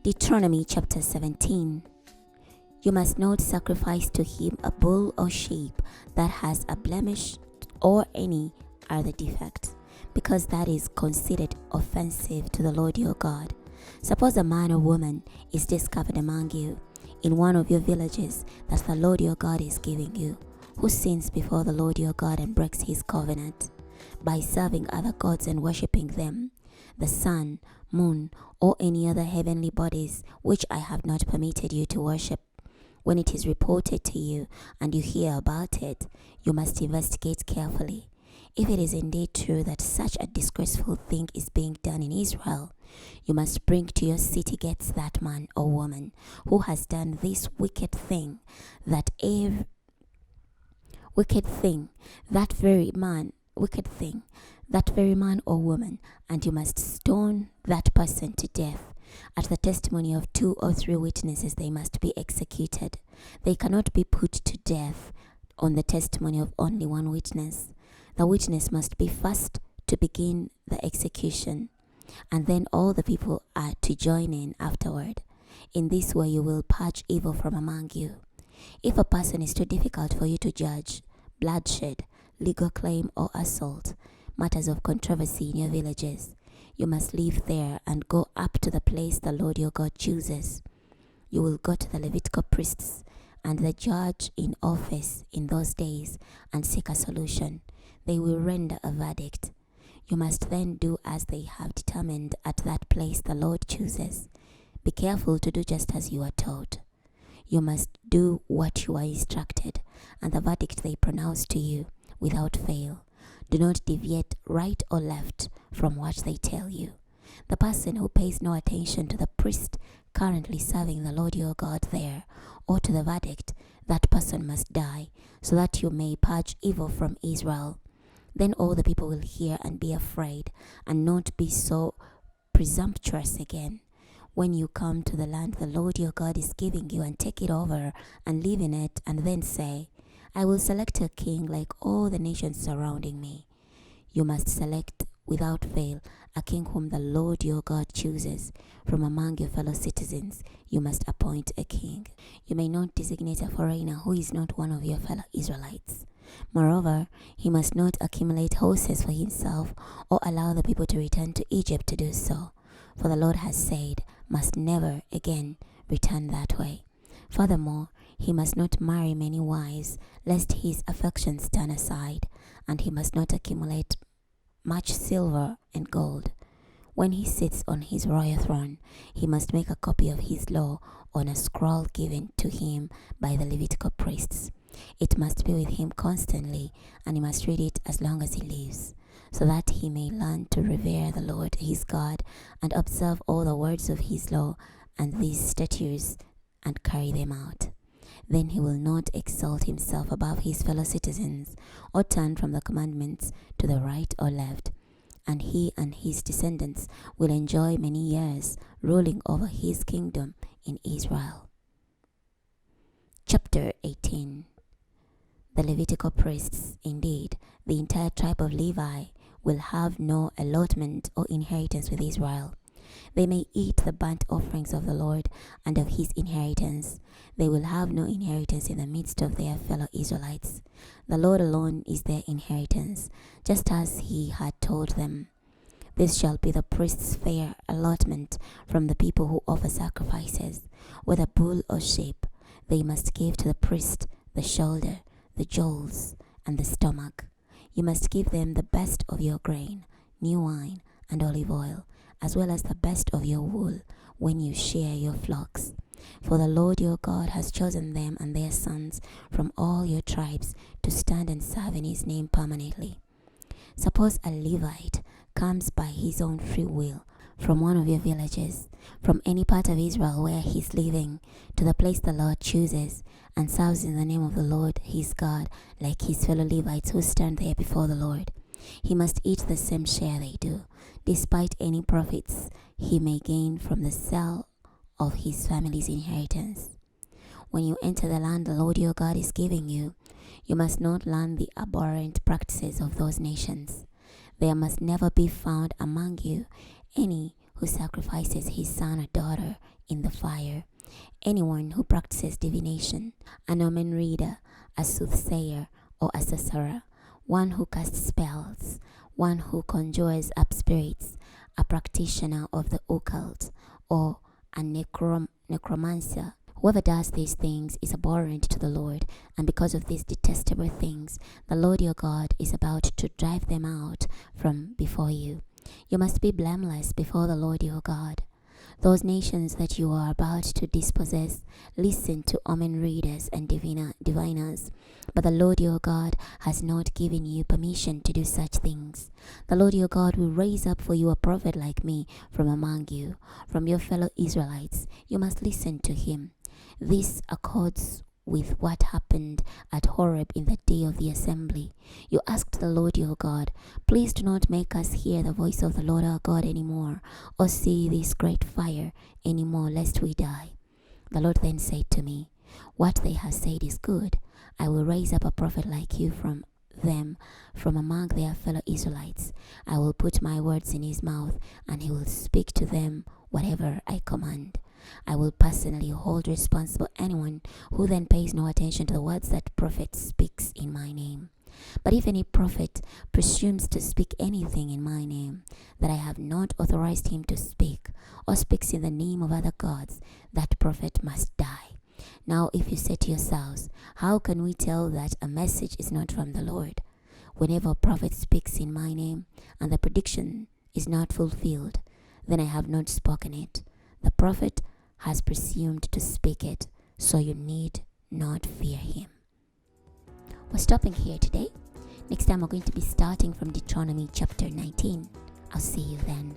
Deuteronomy chapter 17. You must not sacrifice to him a bull or sheep that has a blemish or any other defect, because that is considered offensive to the Lord your God. Suppose a man or woman is discovered among you in one of your villages that the Lord your God is giving you, who sins before the Lord your God and breaks his covenant by serving other gods and worshipping them, the sun, moon, or any other heavenly bodies which I have not permitted you to worship. When it is reported to you and you hear about it, you must investigate carefully. If it is indeed true that such a disgraceful thing is being done in Israel, you must bring to your city gates that man or woman who has done this wicked thing, that very man or woman, and you must stone that person to death. At the testimony of 2 or 3 witnesses they must be executed. They cannot be put to death on the testimony of only one witness. The witness must be first to begin the execution, and then all the people are to join in afterward. In this way you will purge evil from among you. If a person is too difficult for you to judge, bloodshed, legal claim or assault, matters of controversy in your villages, you must leave there and go up to the place the Lord your God chooses. You will go to the Levitical priests and the judge in office in those days and seek a solution. They will render a verdict. You must then do as they have determined at that place the Lord chooses. Be careful to do just as you are told. You must do what you are instructed, and the verdict they pronounce to you without fail. Do not deviate right or left from what they tell you. The person who pays no attention to the priest currently serving the Lord your God there, or to the verdict, that person must die, so that you may purge evil from Israel. Then all the people will hear and be afraid, and not be so presumptuous again. When you come to the land the Lord your God is giving you, and take it over and live in it, and then say, I will select a king like all the nations surrounding me. You must select without fail a king whom the Lord your God chooses. From among your fellow citizens you must appoint a king. You may not designate a foreigner who is not one of your fellow Israelites. Moreover, he must not accumulate horses for himself or allow the people to return to Egypt to do so. For the Lord has said, must never again return that way. Furthermore, he must not marry many wives, lest his affections turn aside, and he must not accumulate much silver and gold. When he sits on his royal throne, he must make a copy of his law on a scroll given to him by the Levitical priests. It must be with him constantly, and he must read it as long as he lives, so that he may learn to revere the Lord his God, and observe all the words of his law and these statutes, and carry them out. Then he will not exalt himself above his fellow citizens, or turn from the commandments to the right or left, and he and his descendants will enjoy many years ruling over his kingdom in Israel. Chapter 18. The Levitical priests, indeed, the entire tribe of Levi, will have no allotment or inheritance with Israel. They may eat the burnt offerings of the Lord and of his inheritance. They will have no inheritance in the midst of their fellow Israelites. The Lord alone is their inheritance, just as he had told them. This shall be the priest's fair allotment from the people who offer sacrifices. Whether bull or sheep, they must give to the priest the shoulder, the jowls, and the stomach. You must give them the best of your grain, new wine, and olive oil, as well as the best of your wool, when you shear your flocks. For the Lord your God has chosen them and their sons from all your tribes to stand and serve in his name permanently. Suppose a Levite comes by his own free will from one of your villages, from any part of Israel where he is living, to the place the Lord chooses, and serves in the name of the Lord his God, like his fellow Levites who stand there before the Lord. He must eat the same share they do, despite any profits he may gain from the sale of his family's inheritance. When you enter the land the Lord your God is giving you, you must not learn the abhorrent practices of those nations. There must never be found among you any who sacrifices his son or daughter in the fire. Anyone who practices divination, an omen reader, a soothsayer, or a sorcerer, one who casts spells, one who conjures up spirits, a practitioner of the occult, or a necromancer. Whoever does these things is abhorrent to the Lord, and because of these detestable things, the Lord your God is about to drive them out from before you. You must be blameless before the Lord your God. Those nations that you are about to dispossess listen to omen readers and diviners, but the Lord your God has not given you permission to do such things. The Lord your God will raise up for you a prophet like me from among you, from your fellow Israelites. You must listen to him. This accords with what happened at Horeb in the day of the assembly. You asked the Lord your God, please do not make us hear the voice of the Lord our God anymore, or see this great fire anymore, lest we die. The Lord then said to me, what they have said is good. I will raise up a prophet like you from them, from among their fellow Israelites. I will put my words in his mouth, and he will speak to them whatever I command. I will personally hold responsible anyone who then pays no attention to the words that prophet speaks in my name. But if any prophet presumes to speak anything in my name that I have not authorized him to speak, or speaks in the name of other gods, that prophet must die. Now if you say to yourselves, how can we tell that a message is not from the Lord? Whenever a prophet speaks in my name, and the prediction is not fulfilled, then I have not spoken it. The prophet has presumed to speak it, so you need not fear him. We're stopping here today. Next time we're going to be starting from Deuteronomy chapter 19. I'll see you then.